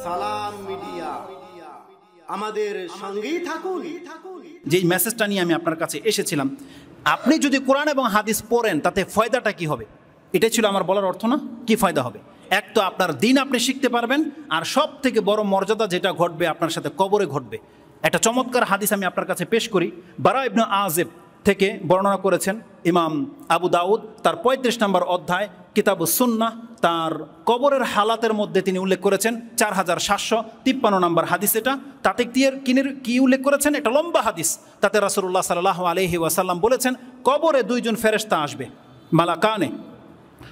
সালাম মিডিয়া, আমাদের সঙ্গেই থাকুন। যেই মেসেজটা নিয়ে আমি আপনার কাছে এসেছিলাম, আপনি যদি কোরআন এবং হাদিস পড়েন তাতে ফায়দাটা কি হবে, এটাই ছিল আমার বলার অর্থ না। কি ফায়দা হবে? এক তো আপনার দিন আপনি শিখতে পারবেন, আর সব থেকে বড় মর্যাদা যেটা ঘটবে আপনার সাথে কবরে ঘটবে। একটা চমৎকার হাদিস আমি আপনার কাছে পেশ করি। বারা ইবনে আযিব থেকে বর্ণনা করেছেন ইমাম আবু দাউদ, তার 35 নম্বর অধ্যায় কিতাবুস সুন্নাহ, তার কবরের হালাতের মধ্যে তিনি উল্লেখ করেছেন 4753 নম্বর হাদিস। এটা তাতে কি উল্লেখ করেছেন? এটা লম্বা হাদিস। তাতে রাসূলুল্লাহ সাল্লাল্লাহু আলাইহি ওয়াসাল্লাম বলেছেন, কবরে দুইজন ফেরেশতা আসবে, মালাকানে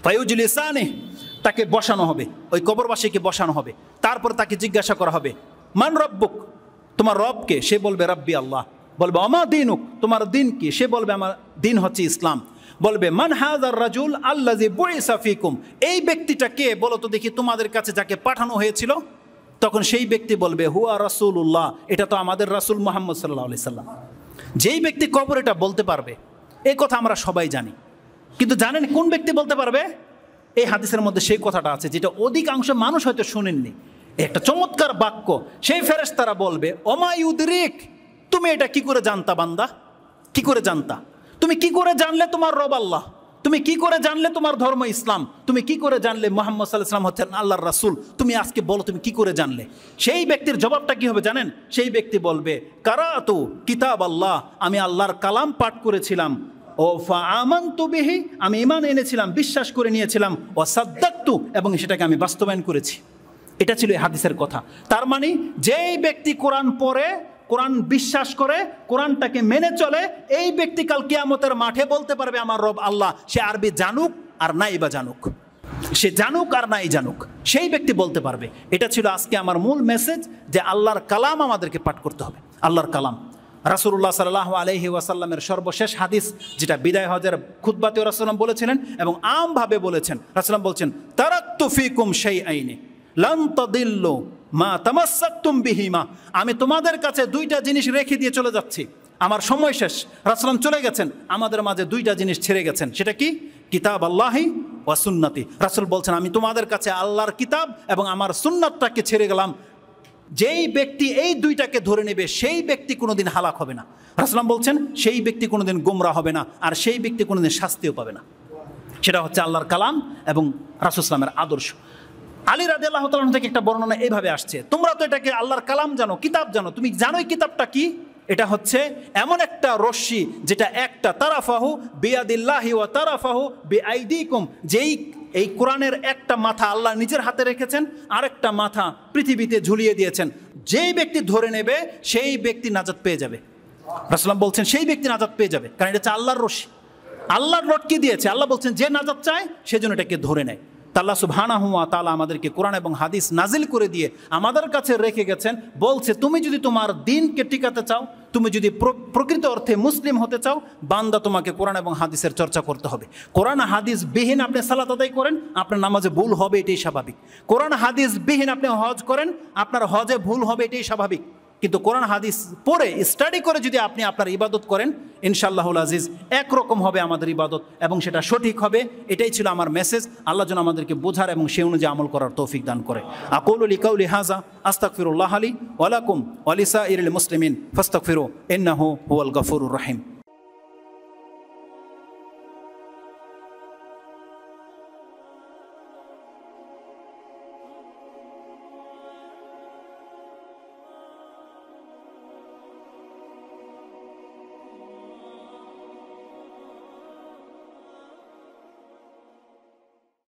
ফায়ুজলিসানে, তাকে বসানো হবে, ওই কবরবাসীকে বসানো হবে। তারপর তাকে জিজ্ঞাসা করা হবে, মান রব্বুক, তোমার রবকে? সে বলবে রব্বি আল্লাহ। বলবে আমা দিনুক, তোমার দিন কি? সে বলবে আমার দিন হচ্ছে ইসলাম। বলবে মান হাযার রাজুল আল্লাযী বুইসা ফীকুম, এই ব্যক্তিটা কে বলো তো দেখি তোমাদের কাছে যাকে পাঠানো হয়েছিল? তখন সেই ব্যক্তি বলবে হুয়া রাসূলুল্লাহ, এটা তো আমাদের রাসূল মুহাম্মদ সাল্লাল্লাহু আলাইহি সাল্লাম। যেই ব্যক্তি কবর এটা বলতে পারবে, এই কথা আমরা সবাই জানি, কিন্তু জানেন কোন ব্যক্তি বলতে পারবে? এই হাদিসের মধ্যে সেই কথাটা আছে যেটা অধিকাংশ মানুষ হয়তো শুনেননি। একটা চমৎকার বাক্য। সেই ফেরেশতারা বলবে ওমা ইউদরিক, তুমি এটা কি করে জানতা বান্দা? কি করে জানতা? তুমি কি করে জানলে তোমার রব আল্লাহ? তুমি কি করে জানলে তোমার ধর্ম ইসলাম? তুমি কি করে জানলে মুহাম্মদ সাল্লাল্লাহু আলাইহি ওয়াসাল্লাম হচ্ছেন আল্লাহর রাসূল? তুমি আজকে বলো তুমি কি করে জানলে? সেই ব্যক্তির জবাবটা কি হবে জানেন? সেই ব্যক্তি বলবে কারাতু কিতাব আল্লাহ, আমি আল্লাহর কালাম পাঠ করেছিলাম, ও ফাআমানতু বিহি, আমি ঈমান এনেছিলাম, বিশ্বাস করে নিয়েছিলাম, ও সাদ্দাকতু, এবং সেটাকে আমি বাস্তবায়ন করেছি। এটা ছিল এই হাদিসের কথা। তার মানে যেই ব্যক্তি কোরআন পড়ে, কোরআন বিশ্বাস করে, কোরআনটাকে মেনে চলে, এই ব্যক্তি কাল কিয়ামতের মাঠে বলতে পারবে আমার রব আল্লাহ। সে আরবি জানুক আর নাই বা জানুক, সে জানুক আর নাই জানুক, সেই ব্যক্তি বলতে পারবে। এটা ছিল আজকে আমার মূল মেসেজ, যে আল্লাহর কালাম আমাদেরকে পাঠ করতে হবে। আল্লাহর কালাম রাসূলুল্লাহ সাল্লাল্লাহু আলাইহি ওয়াসাল্লামের সর্বশেষ হাদিস, যেটা বিদায় হজের খুতবাতেও রাসূলুল্লাহ বলেছিলেন এবং আমভাবে বলেছেন। রাসূলুল্লাহ বলছেন তারাকতু ফীকুম শাইআইনি লান তাদিল্লু মা তামাসসাকতুম বিহিমা, আমি তোমাদের কাছে দুইটা জিনিস রেখে দিয়ে চলে যাচ্ছি, আমার সময় শেষ। রাসূলুল্লাহ চলে গেছেন, আমাদের মাঝে দুইটা জিনিস ছেড়ে গেছেন। সেটা কি? কিতাব আল্লাহি ওয়া সুন্নতি। রাসূল বলছেন আমি তোমাদের কাছে আল্লাহর কিতাব এবং আমার সুন্নাতটাকে ছেড়ে গেলাম। যেই ব্যক্তি এই দুইটাকে ধরে নেবে সেই ব্যক্তি কোনোদিন হালাক হবে না। রাসূলুল্লাহ বলছেন সেই ব্যক্তি কোনোদিন গোমরা হবে না, আর সেই ব্যক্তি কোনোদিন শাস্তিও পাবে না। সেটা হচ্ছে আল্লাহর কালাম এবং রাসূল সাল্লাল্লাহু আলাইহি ওয়াসাল্লামের আদর্শ। আলী রাদিয়াল্লাহু তাআলা থেকে একটা বর্ণনা এইভাবে আসছে, তোমরা তো এটাকে আল্লাহর কালাম জানো, কিতাব জানো, তুমি জানোই কিতাবটা কি? এটা হচ্ছে এমন একটা রশ্মি যেটা একটা তারাফাহু বিয়াদিল্লাহি ওয়া তারাফাহু বিআইদিকুম, যেই এই কোরআনের একটা মাথা আল্লাহ নিজের হাতে রেখেছেন, আরেকটা মাথা পৃথিবীতে ঝুলিয়ে দিয়েছেন। যেই ব্যক্তি ধরে নেবে সেই ব্যক্তি নাজাত পেয়ে যাবে। রাসূলুল্লাহ বলছেন সেই ব্যক্তি নাজাত পেয়ে যাবে, কারণ এটা হচ্ছে আল্লাহর রশ্মি, আল্লাহর লটকে দিয়েছে। আল্লাহ বলছেন যে নাজাত চায় সেজন্য এটাকে ধরে নেয়। আল্লাহ সুবহানাহু ওয়া তাআলা আমাদেরকে কোরআন এবং হাদিস নাজিল করে দিয়ে আমাদের কাছে রেখে গেছেন। বলছে তুমি যদি তোমার দ্বীনকে টিকাতে চাও, তুমি যদি প্রকৃত অর্থে মুসলিম হতে চাও, বান্দা তোমাকে কোরআন এবং হাদিসের চর্চা করতে হবে। কোরআন হাদিস বিহীন আপনি সালাত আদায় করেন, আপনার নামাজে ভুল হবে, এটাই স্বাভাবিক। কোরআন হাদিস বিহীন আপনি হজ করেন, আপনার হজে ভুল হবে, এটাই স্বাভাবিক। কিন্তু কোরআন হাদিস পড়ে স্টাডি করে যদি আপনি আপনার ইবাদত করেন, ইনশাআল্লাহুল আজিজ একরকম হবে আমাদের ইবাদত এবং সেটা সঠিক হবে। এটাই ছিল আমার মেসেজ। আল্লাহ যেন আমাদেরকে বোঝার এবং সেই অনুযায়ী আমল করার তৌফিক দান করে। আকুলু লিকাউলি হাযা আস্তাগফিরুল্লাহ লি ওয়া লাকুম ওয়া লিসাইরিল মুসলিমিন ফাস্তাগফিরু ইন্নাহু হুয়াল গফুরুর রহিম।